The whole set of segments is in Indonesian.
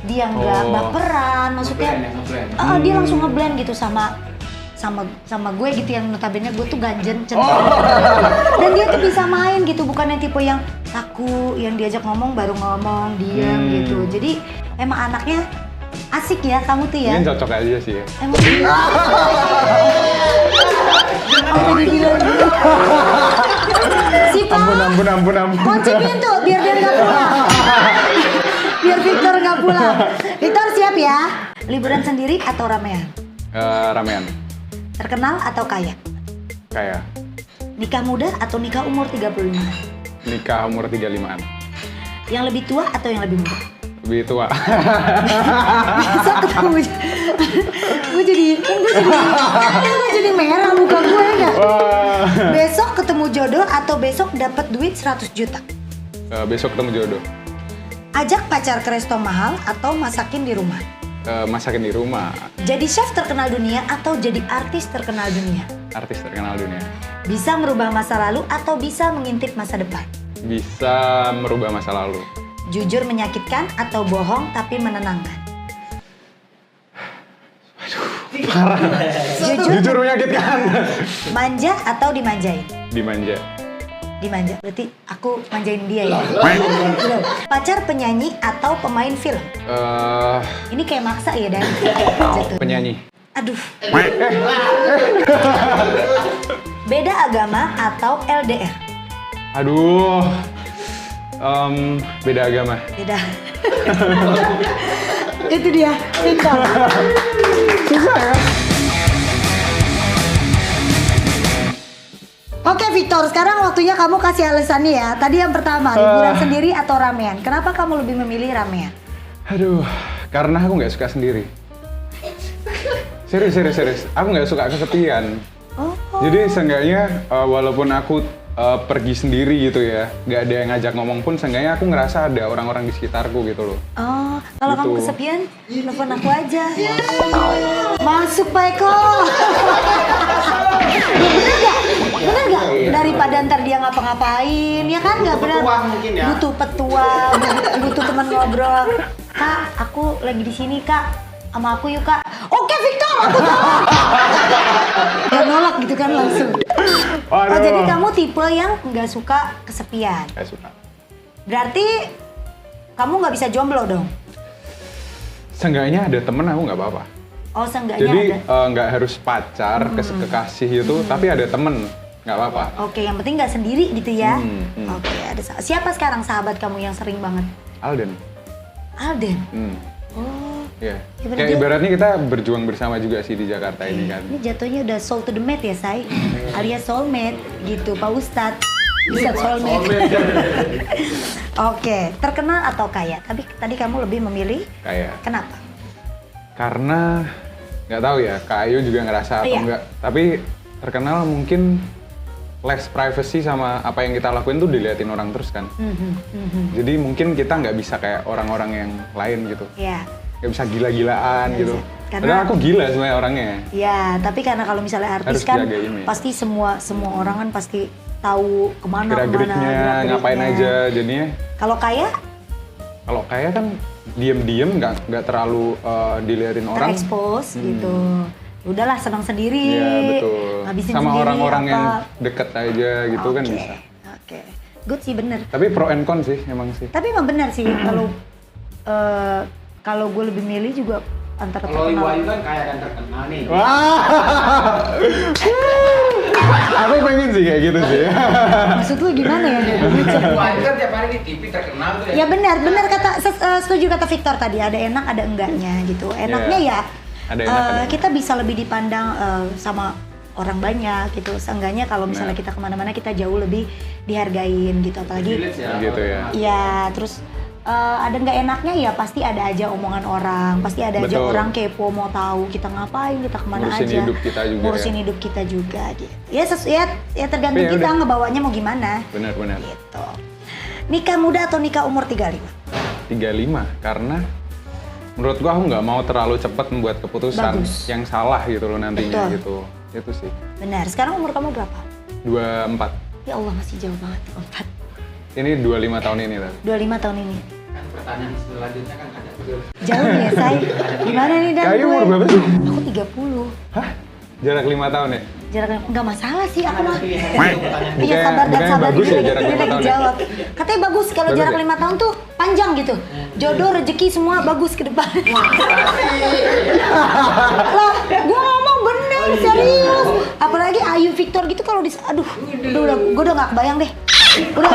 dia nggak baperan, maksudnya dia langsung ngeblend gitu sama gue gitu, yang notabene gue tuh ganjen cenderung. Dan dia tuh bisa main gitu, bukan yang tipe yang kaku, yang diajak ngomong baru ngomong diam gitu. Jadi emang anaknya asik ya kamu tuh ya. Mungkin cocok aja sih ya. Emang iya. Sampai dibilang gitu. Si Pak, Ampun. kunci pintu biar dia nggak pulang. Biar Victor nggak pulang. Victor siap ya? Liburan sendiri atau ramean? Ramean. Terkenal atau kaya? Kayak Nikah muda atau nikah umur 35? nikah umur 35-an. Yang lebih tua atau yang lebih muda? Lebih tua. Masa ketemu gue jadi merah muka gue ya. Besok ketemu jodoh atau besok dapat duit 100 juta? Besok ketemu jodoh. Ajak pacar ke resto mahal atau masakin di rumah? Masakin di rumah. Jadi chef terkenal dunia atau jadi artis terkenal dunia? Artis terkenal dunia. Bisa merubah masa lalu atau bisa mengintip masa depan? Bisa merubah masa lalu. Jujur menyakitkan atau bohong tapi menenangkan? Jujur menyakitkan. Manja atau dimanjain? Dimanja. Dimanja, berarti aku manjain dia ya? Belum. Pacar penyanyi atau pemain film? Ini kayak maksa ya, Dan? Jatuh. Penyanyi. Aduh. Beda agama atau LDR? Aduh. Beda agama. Beda. Itu dia, Victor. Susah ya? Oke Victor, sekarang waktunya kamu kasih alasannya ya. Tadi yang pertama, liburan sendiri atau ramean? Kenapa kamu lebih memilih ramean? Aduh, karena aku nggak suka sendiri. Serius. Aku nggak suka kesepian. Oh. Jadi seenggaknya walaupun aku pergi sendiri gitu ya, nggak ada yang ngajak ngomong pun, seenggaknya aku ngerasa ada orang-orang di sekitarku gitu loh. Oh, kalau Gitu. kamu kesepian, telepon aku aja. Masuk Pak Eko. Bener gak? Daripada ntar dia ngapa-ngapain, ya kan nggak bener? Mungkin ya. Butuh petua, butuh teman ngobrol. Kak, aku lagi di sini Kak, sama aku yuk Kak. Oke Victor, aku tahu. Dia nolak gitu kan langsung. Oh, Waduh. jadi kamu tipe yang nggak suka kesepian. Nggak suka. Berarti kamu nggak bisa jomblo dong? Seenggaknya ada temen aku nggak apa-apa. Oh, seenggaknya Jadi ada. nggak harus pacar, kekasih itu, tapi ada temen, nggak apa-apa. Oke, yang penting nggak sendiri gitu ya. Hmm. Oke, ada siapa sekarang sahabat kamu yang sering banget? Alden. Alden. Oh, Ya. Ya, berarti Kayak dia- ibaratnya kita berjuang bersama juga sih di Jakarta ini kan. ini jatuhnya udah soul to the mate ya, Say? Alias soulmate gitu, Pak Ustadz. Ustadz soulmate. Oke, terkenal atau kaya? Tapi tadi kamu lebih memilih Kayak kenapa? karena nggak tahu ya, Kak Ayu juga ngerasa atau Iya. enggak. Tapi terkenal mungkin less privacy sama apa yang kita lakuin tuh diliatin orang terus kan. Jadi mungkin kita nggak bisa kayak orang-orang yang lain gitu. Ya. Nggak bisa gila-gilaan Nggak gitu. bisa. Karena- Padahal aku gila sebenarnya orangnya. Ya, tapi karena kalau misalnya artis Harus kan jagain ya. pasti semua orang kan pasti tahu kemana Gerak-geriknya, gerak-geriknya. ngapain aja jadinya. Kalau kaya Kalau kayak kan diem-diem nggak terlalu diliatin orang. terekspos gitu. Udahlah senang sendiri. Iya betul. Ngabisin Sama sendiri orang-orang apa. yang deket aja gitu kan Oke, bisa. Oke. Good sih bener. Tapi pro and con sih emang sih. Tapi emang benar sih kalau gue lebih milih juga antara Kalau Ibu terkenal. Ayu kan kaya dan terkenal nih. Wah. Aku pengen sih kayak gitu sih. Maksud lu gimana ya? Ibu Ayu kan tiap hari di TV terkenal tuh Ya benar kata setuju kata Victor tadi, ada enak ada enggaknya gitu. Enaknya Iya. ya Ada enak, ada enggak. kita bisa lebih dipandang sama orang banyak gitu. Seenggaknya kalau misalnya Nah. kita kemana-mana kita jauh lebih dihargain gitu, apalagi Privilege ya. Gitu ya. ya terus ada nggak enaknya ya pasti ada aja omongan orang, pasti ada aja Betul. orang kepo mau tahu kita ngapain, kita kemana Ngurusin aja, hidup kita juga ngurusin ya. hidup kita juga gitu. Ya tergantung Tapi ya kita udah. ngebawanya mau gimana Benar-benar. gitu. Nikah muda atau nikah umur 35? 35 karena menurut gua aku nggak mau terlalu cepat membuat keputusan Bagus. yang salah gitu loh nantinya Betul. gitu. Itu sih. Benar. Sekarang umur kamu berapa? 24. Ya Allah masih jauh banget 4. Ini 25 tahun ini tadi. 25 tahun ini. Kan pertanyaan selanjutnya kan ada tuh. Jauh ya, Say. Gimana nih, Dan? Kayu gue? umur berapa sih? Aku 30. Hah? Jarak 5 tahun ya? Jaraknya nggak masalah sih aku mah. Iya, Bukannya- sabar dan bukannya sabar bagus ini ya jarak lagi 5 tahun ya? jawab. Katanya bagus kalau Bagus jarak ya? 5 tahun tuh panjang gitu. Jodoh, rezeki semua bagus ke depan. Lah, gua ngomong bener, serius. Apalagi Ayu Victor gitu kalau aduh, gua udah nggak kebayang deh. Udah,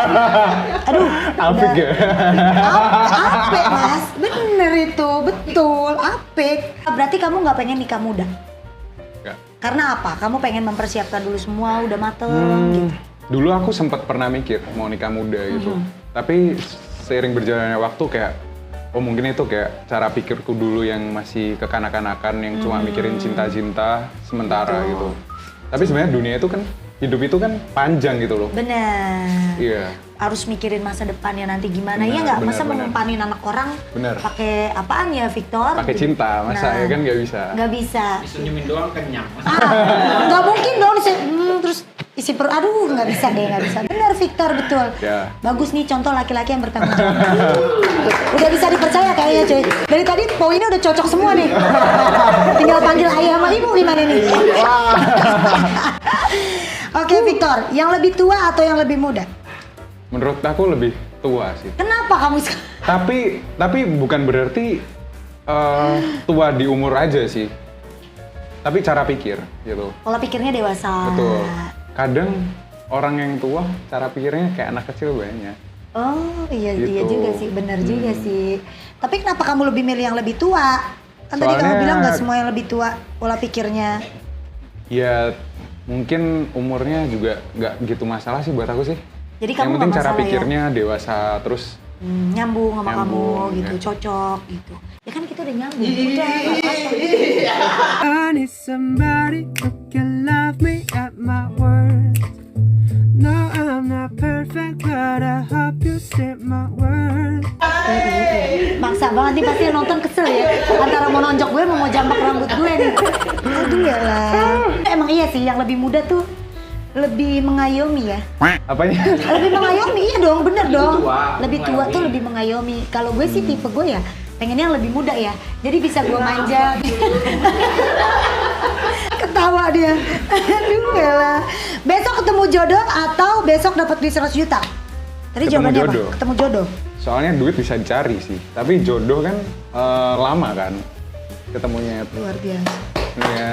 aduh. Apik ya? Apik, Mas. Bener itu, betul. Apik. Berarti kamu nggak pengen nikah muda? Enggak. Karena apa? Kamu pengen mempersiapkan dulu semua, udah mateng gitu. Dulu aku sempat pernah mikir mau nikah muda gitu. Tapi seiring berjalannya waktu kayak, oh mungkin itu kayak cara pikirku dulu yang masih kekanak-kanakan, yang cuma mikirin cinta-cinta sementara gitu. Tapi sebenarnya dunia itu kan, hidup itu kan panjang gitu loh. Bener. Iya. Harus mikirin masa depannya nanti gimana. Bener, Iya nggak? bener, Masa bener. mengumpanin anak orang Bener. pakai apaan ya, Victor? Pakai cinta, masa ya kan nggak bisa. Nggak bisa. Disenyumin doang kenyang. Nggak mungkin dong terus isi perut. Aduh, nggak bisa deh, nggak bisa. Bener, Victor, betul. Ya. Bagus nih contoh laki-laki yang bertanggung jawab. Udah bisa dipercaya kayaknya, cuy. Dari tadi poinnya udah cocok semua nih. Tinggal panggil ayah sama ibu gimana nih? Oke, Victor, yang lebih tua atau yang lebih muda? Menurut aku lebih tua sih. Kenapa kamu Tapi bukan berarti tua di umur aja sih. Tapi cara pikir gitu. pola pikirnya dewasa? Betul. Kadang orang yang tua cara pikirnya kayak anak kecil banyak. Oh iya, Gitu. iya juga sih, benar juga sih. Tapi kenapa kamu lebih milih yang lebih tua? Kan tadi kamu Soalnya- bilang nggak semua yang lebih tua pola pikirnya. Ya mungkin umurnya juga nggak gitu masalah sih buat aku sih. Jadi Yang kamu penting nggak cara masalah pikirnya dewasa terus. nyambung sama Nyambung, kamu gitu, ya. cocok gitu. Ya kan kita udah nyambung, udah nggak apa-apa. I need somebody who can love me at my worst. No, I'm not perfect, but I hope you see my worth. Maksa banget nih pasti yang nonton kesel ya. Antara mau nonjok gue mau jambak rambut gue nih. Aduh ya lah. Emang iya sih yang lebih muda tuh lebih mengayomi ya. Apanya? Lebih mengayomi, iya dong, bener dong. tua, Lebih tua tuh lebih mengayomi. Kalau gue sih tipe gue ya, pengennya yang lebih muda ya. Jadi bisa gue manja. Ketawa dia. Aduh ya lah. Besok ketemu jodoh atau besok dapat duit 100 juta? Tadi Ketemu jawabannya jodoh. apa? Ketemu jodoh. Soalnya duit bisa dicari sih. Tapi jodoh kan lama kan ketemunya. Luar biasa. Ya.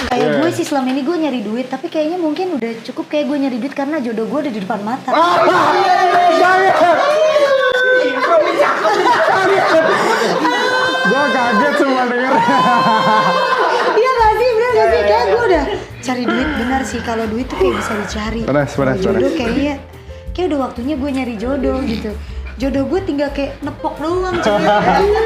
Kayak Iya. gue sih selama ini gue nyari duit, tapi kayaknya mungkin udah cukup kayak gue nyari duit karena jodoh gue ada di depan mata. Gue kaget semua denger. Iya gak sih, bener gak sih? Kayak gue udah cari duit, benar sih kalau duit tuh kayak bisa dicari. Panas, panas, Kalau jodoh panas. kayaknya, kayak udah waktunya gue nyari jodoh gitu. Jodoh gue tinggal kayak nepok doang cuy.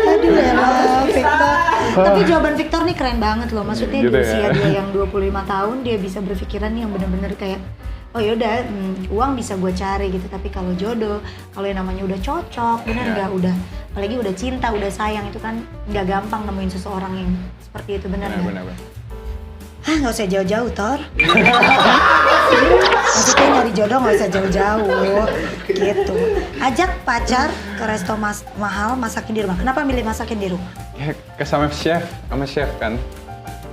Aduh ya lah, Victor. Tapi jawaban Victor nih keren banget loh. Maksudnya Gitu di ya. usia dia yang 25 tahun dia bisa berpikiran yang bener-bener kayak oh yaudah uang bisa gue cari gitu. Tapi kalau jodoh, kalau yang namanya udah cocok, bener Ya. nggak udah. Apalagi udah cinta, udah sayang itu kan nggak gampang nemuin seseorang yang seperti itu, bener nggak? Benar-benar. Hah, nggak usah jauh-jauh, Tor. Maksudnya nyari jodoh nggak usah jauh-jauh, gitu. Ajak pacar ke resto mahal, masakin di rumah. Kenapa milih masakin di rumah? Ya, sama chef kan.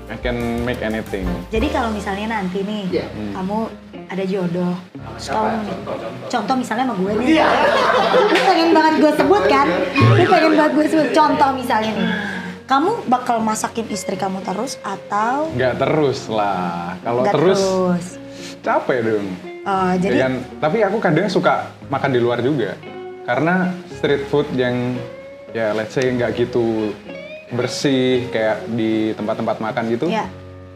I can make anything. Jadi kalau misalnya nanti nih, Iya. kamu ada jodoh, terus kamu nih, contoh misalnya sama gue nih, lu pengen banget gue sebut kan? Lu pengen banget gue sebut, contoh misalnya nih, kamu bakal masakin istri kamu terus atau Nggak terus lah. Kalau nggak terus capek dong. Oh, Ya jadi kan? Tapi aku kadang suka makan di luar juga. Karena street food yang ya let's say nggak gitu bersih kayak di tempat-tempat makan gitu. ya.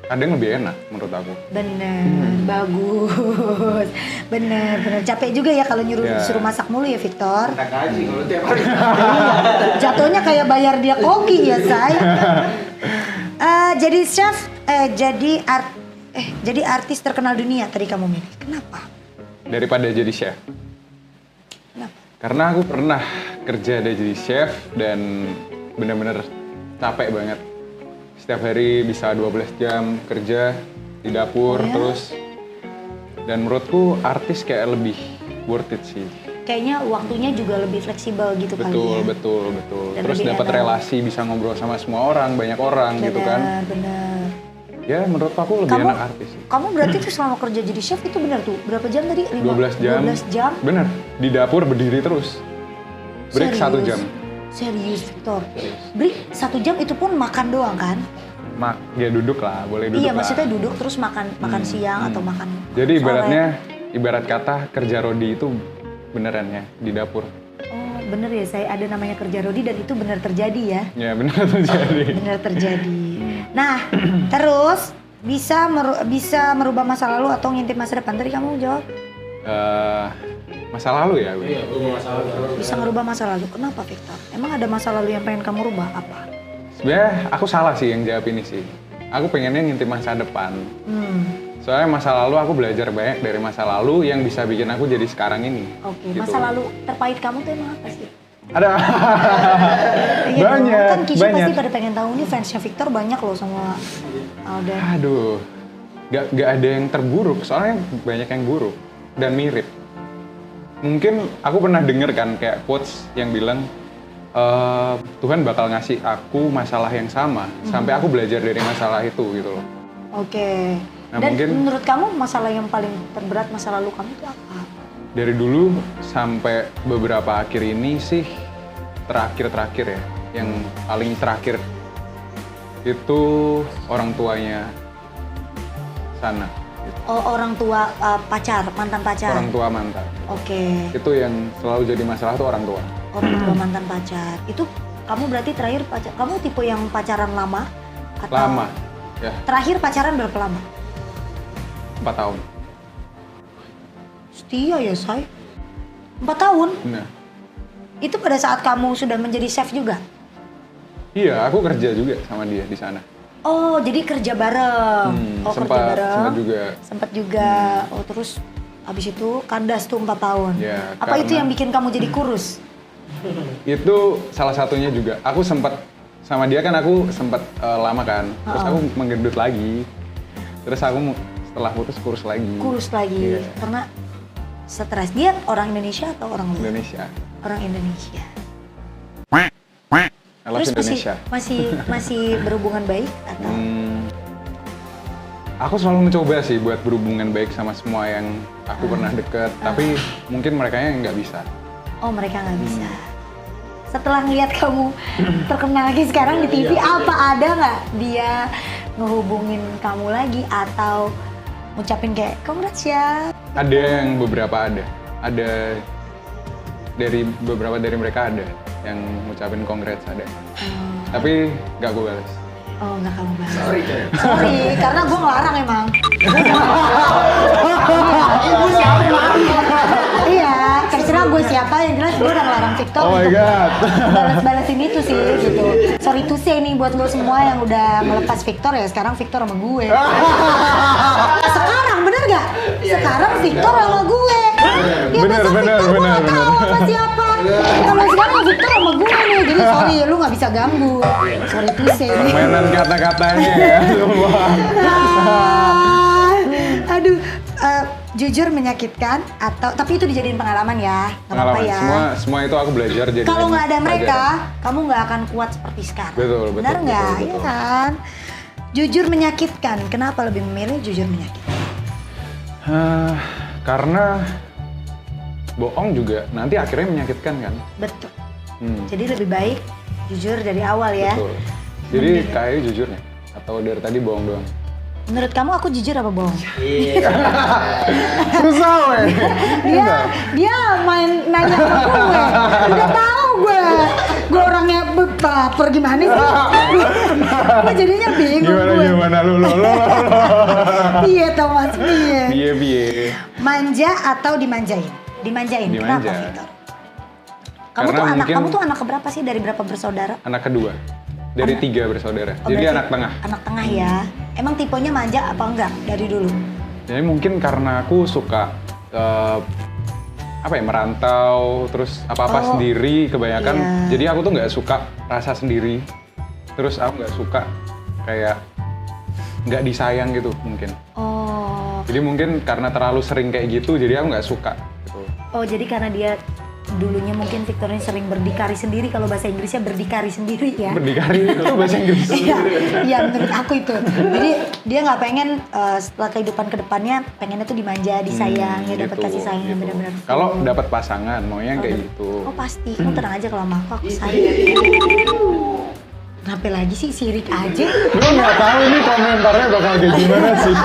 Kadang lebih enak menurut aku. Bener, bagus, bener. Capek juga ya kalau Ya. suruh masak mulu ya, Victor. Kita gaji kalau tiap hari. Jatuhnya kayak bayar dia koki ya, say. Jadi chef, jadi artis terkenal dunia tadi kamu milih. Kenapa? Daripada jadi chef. Kenapa? Karena aku pernah kerja jadi chef dan bener-bener capek banget. Setiap hari bisa 12 jam kerja di dapur Oh ya? terus. Dan menurutku artis kayak lebih worth it sih. kayaknya waktunya juga lebih fleksibel gitu kali ya. Betul. Dan Terus lebih dapat enak. relasi, bisa ngobrol sama semua orang, banyak orang gitu kan. Bener. Ya menurut aku lebih enak artis sih. Kamu berarti tuh selama kerja jadi chef itu bener tuh, berapa jam tadi? 12 jam. 12 jam? Bener, di dapur berdiri terus. Break 1 jam. Serius, Victor? Serius. Break 1 jam itu pun makan doang kan? Ya duduk lah, boleh duduk Iya, lah. maksudnya duduk terus makan siang atau makan Jadi sore. ibarat kata kerja Rodi itu beneran ya di dapur. Oh bener ya, saya ada namanya kerja Rodi dan itu bener terjadi ya? Ya bener terjadi. Bener terjadi. Nah, terus bisa merubah masa lalu atau ngintip masa depan? Tadi kamu jawab Masa lalu ya? Iya, gue mau masalah. bisa ngerubah masa lalu. Kenapa Victor? Emang ada masa lalu yang pengen kamu rubah apa? Sebenarnya aku salah sih yang jawab ini sih. Aku pengennya ngintip masa depan. Soalnya masa lalu aku belajar banyak dari masa lalu yang bisa bikin aku jadi sekarang ini. Oke, Gitu. masa lalu terpahit kamu tuh emang apa sih? Ada. Iya dong, banyak, kan Kisha banyak. pasti pada pengen tahu nih fansnya Victor banyak loh sama Alden. Aduh, gak ada yang terburuk, soalnya banyak yang buruk dan mirip. Mungkin aku pernah denger kan kayak quotes yang bilang Tuhan bakal ngasih aku masalah yang sama sampai aku belajar dari masalah itu gitu loh. Oke. Nah, Dan mungkin- menurut kamu masalah yang paling terberat masa lalu kamu itu apa? Dari dulu sampai beberapa akhir ini sih terakhir ya, yang paling terakhir itu orang tuanya Sana. Gitu. Oh, orang tua mantan pacar. Orang tua mantan. Oke. Itu yang selalu jadi masalah tuh orang tua. Orang tua mantan pacar. Itu kamu berarti terakhir pacar. Kamu tipe yang pacaran lama atau Lama, ya Terakhir pacaran berapa lama? 4 tahun. Setia ya, say. 4 tahun? Nah, Itu pada saat kamu sudah menjadi chef juga? iya aku kerja juga sama dia di sana. Oh, jadi kerja bareng. Oh, kerja bareng. Sempat juga. Sempat juga. Oh, terus habis itu kandas tuh 4 tahun. Ya, Apa itu karena- yang bikin kamu jadi kurus? Itu salah satunya juga. Aku sempat sama dia kan aku sempat lama kan. Terus aku menggendut lagi. Terus aku setelah putus kurus lagi. Kurus lagi. Iya. Karena stres. Dia orang Indonesia atau orang luar? Indonesia. Orang Indonesia. I love Terus Indonesia. masih berhubungan baik atau? Aku selalu mencoba sih buat berhubungan baik sama semua yang aku pernah deket. Tapi mungkin mereka nggak bisa. Oh, mereka nggak bisa. Setelah ngeliat kamu terkenal lagi sekarang di TV, apa ada nggak dia ngehubungin kamu lagi atau ngucapin kayak congrats ya? Ada yang beberapa ada. Ada dari beberapa dari mereka ada yang ngucapin congrats ada. Tapi nggak gue balas. Oh, nggak kamu balas. Sorry, Jen. Sorry, karena gue ngelarang emang. Iya, terserah gue siapa, yang jelas gue udah ngelarang Victor Oh my untuk God. balas-balasin itu sih gitu. Sorry to say nih buat lo semua yang udah melepas Victor ya, sekarang Victor sama gue. Sekarang bener gak? Sekarang Victor sama gue. Ya Bener, besok bener, Victor gue bener, gak tahu bener. sama siapa. Kalau sekarang Victor sama gue nih, jadi sorry lu gak bisa ganggu. Sorry to say nih. Mainan kata-katanya ya semua. Aduh, jujur menyakitkan atau tapi itu dijadiin pengalaman ya, nggak apa-apa Pengalaman. ya. Semua itu aku belajar jadi. Kalau nggak ada mereka, pelajaran. kamu nggak akan kuat seperti sekarang. Betul, Benar betul, nggak? betul, Iya betul. kan? Jujur menyakitkan. Kenapa lebih memilih jujur menyakitkan? Karena bohong juga nanti akhirnya menyakitkan kan. Betul. Hmm, Jadi lebih baik jujur dari awal ya. betul. Jadi kayak jujurnya atau dari tadi bohong doang. Menurut kamu aku jujur apa bohong? Iya. Susah weh. Dia main nanya ke gue. Udah tahu gue orangnya baper gimana sih? Gue jadinya bingung gue. Gimana lu. Iya Thomas, iya. Biye. Manja atau dimanjain? Dimanjain. Kenapa Dimanja. Victor? Karena Kamu tuh anak keberapa sih dari berapa bersaudara? Anak kedua. Dari 3 bersaudara. Oh, Jadi berarti anak tengah. Anak tengah ya. Emang tipenya manja apa enggak dari dulu? Jadi mungkin karena aku suka merantau, terus apa-apa Oh, sendiri kebanyakan. iya. Jadi aku tuh nggak suka rasa sendiri. Terus aku nggak suka kayak nggak disayang gitu mungkin. Oh. Jadi mungkin karena terlalu sering kayak gitu, jadi aku nggak suka gitu. Oh, jadi karena dia dulunya mungkin Victor ini sering berdikari sendiri, kalau bahasa Inggrisnya berdikari sendiri ya. Berdikari itu bahasa Inggris. Iya, iya menurut aku itu. Jadi dia nggak pengen setelah kehidupan kedepannya pengennya tuh dimanja, disayang, ya dapat kasih sayang yang benar-benar. Kalau dapat pasangan maunya yang kayak gitu. Oh pasti, kamu tenang aja kalau sama aku sayang. Kenapa lagi sih sirik aja? Gue nggak tahu ini komentarnya bakal kayak gimana sih.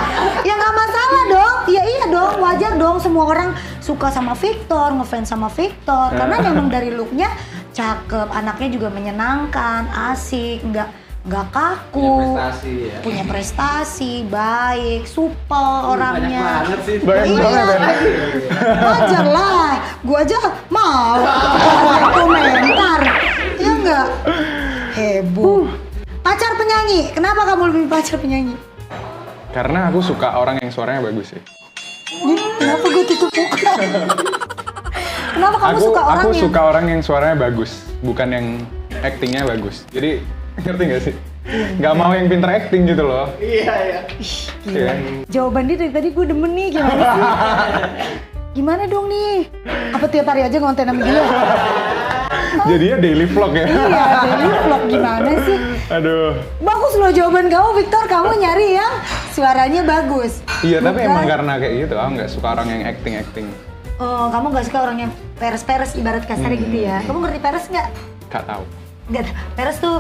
Ya nggak masalah dong, ya iya dong, wajar dong semua orang suka sama Victor, ngefans sama Victor, karena memang dari looknya cakep, anaknya juga menyenangkan, asik, nggak kaku, punya prestasi, baik, supel orangnya. Banyak banget sih. Banyak Iya. banget ya. Wajar lah, gua aja mau komentar, ya nggak? Heboh. Pacar penyanyi, kenapa kamu lebih pacar penyanyi? Karena aku suka orang yang suaranya bagus sih. Kenapa gue tutup muka? Kenapa kamu suka orang aku yang... suka orang yang suaranya bagus, bukan yang actingnya bagus. Jadi ngerti gak sih? Gak mau yang pinter acting gitu loh. Iya, iya. Gila. Iya. Jawaban dia dari tadi gue demen nih, gimana sih? Gimana dong nih? Apa tiap hari aja ngonten sama dia? Jadinya daily vlog ya. Iya, daily vlog gimana sih? Aduh. Bagus loh jawaban kamu, Victor. Kamu nyari yang suaranya bagus. Iya, tapi Bukan- emang karena kayak gitu, aku nggak suka orang yang acting. Oh, kamu gak suka orang yang peres-peres ibarat kasarnya gitu ya? Kamu ngerti peres nggak? Gak tahu. Nggak, peres tuh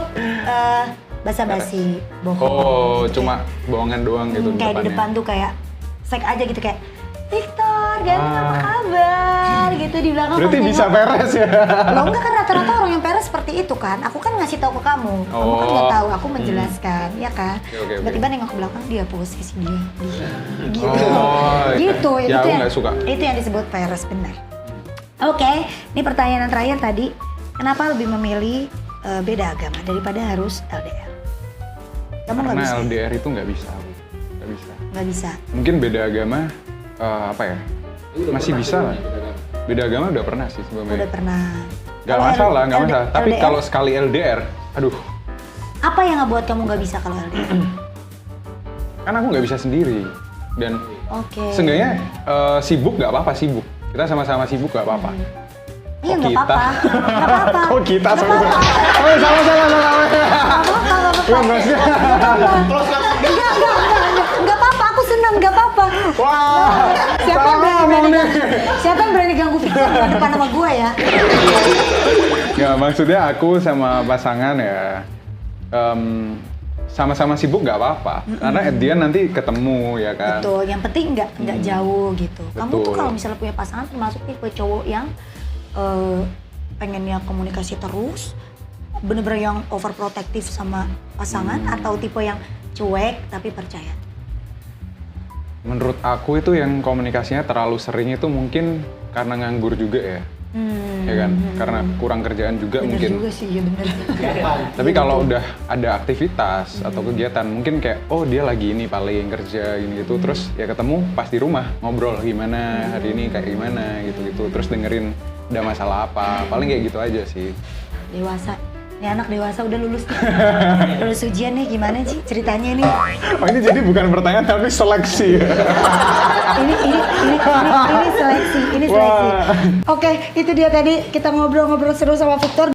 basa-basi, bohong. Oh, cuma bohongan doang gitu Kayak di depan tuh kayak fake aja gitu kayak Victor, ganteng apa kabar? Gitu di belakang. Berarti pas bisa nengok. peres ya? Loh enggak kan rata-rata orang yang peres seperti itu kan. Aku kan ngasih tahu ke kamu. Kamu kan nggak tahu, aku menjelaskan, ya kan? Oke. Tiba-tiba nengok ke belakang dia posisi dia. Gitu. Oh, Gitu, ya itu aku yang nggak suka. itu yang disebut peres benar. Oke, ini pertanyaan terakhir tadi. Kenapa lebih memilih beda agama daripada harus LDR? Kamu nggak Karena bisa? LDR itu nggak bisa. Nggak bisa. Nggak bisa. Mungkin beda agama, apa ya? Masih bisa lah. Beda agama udah pernah sih sebelumnya. Udah pernah. Gak Kalau masalah, gak LDR? masalah. Tapi kalau sekali LDR, aduh, Apa yang ngebuat kamu nggak bisa kalau LDR? kan aku nggak bisa sendiri. Dan Oke. seenggaknya sibuk nggak apa-apa, sibuk. Kita sama-sama sibuk nggak apa-apa. Iya Kok nggak kita? apa-apa. Nggak apa-apa. Kok kita Nggak sama-sama? apa-apa. Oh, sama-sama. Nggak apa-apa. Iya, maksudnya. Nggak apa-apa. Aku senang. Nggak apa-apa. Wah, Siapa yang salah berani nih. Siapa yang berani ganggu Victor di depan sama gue ya? Nggak, maksudnya aku sama pasangan ya sama-sama sibuk nggak apa-apa. Karena at the end nanti ketemu ya kan. Betul. Yang penting nggak jauh gitu. Kamu tuh Betul. kalau misalnya punya pasangan termasuk tipe cowok yang pengennya komunikasi terus, bener-bener yang overprotective sama pasangan atau tipe yang cuek tapi percaya? Menurut aku itu yang komunikasinya terlalu sering itu mungkin karena nganggur juga ya. Ya kan? Karena kurang kerjaan juga Bener mungkin. juga sih, ya bener. Tapi kalau udah ada aktivitas atau kegiatan, mungkin kayak, oh dia lagi ini paling kerja gini gitu, terus ya ketemu pas di rumah ngobrol gimana hari ini kayak gimana gitu-gitu, terus dengerin ada masalah apa, paling kayak gitu aja sih. Dewasa. Ini anak dewasa udah lulus nih. Lulus ujian nih, gimana sih ceritanya ini? Oh ini jadi bukan pertanyaan tapi seleksi. Ini seleksi, ini seleksi. Wah. Oke, itu dia tadi kita ngobrol-ngobrol seru sama Victor.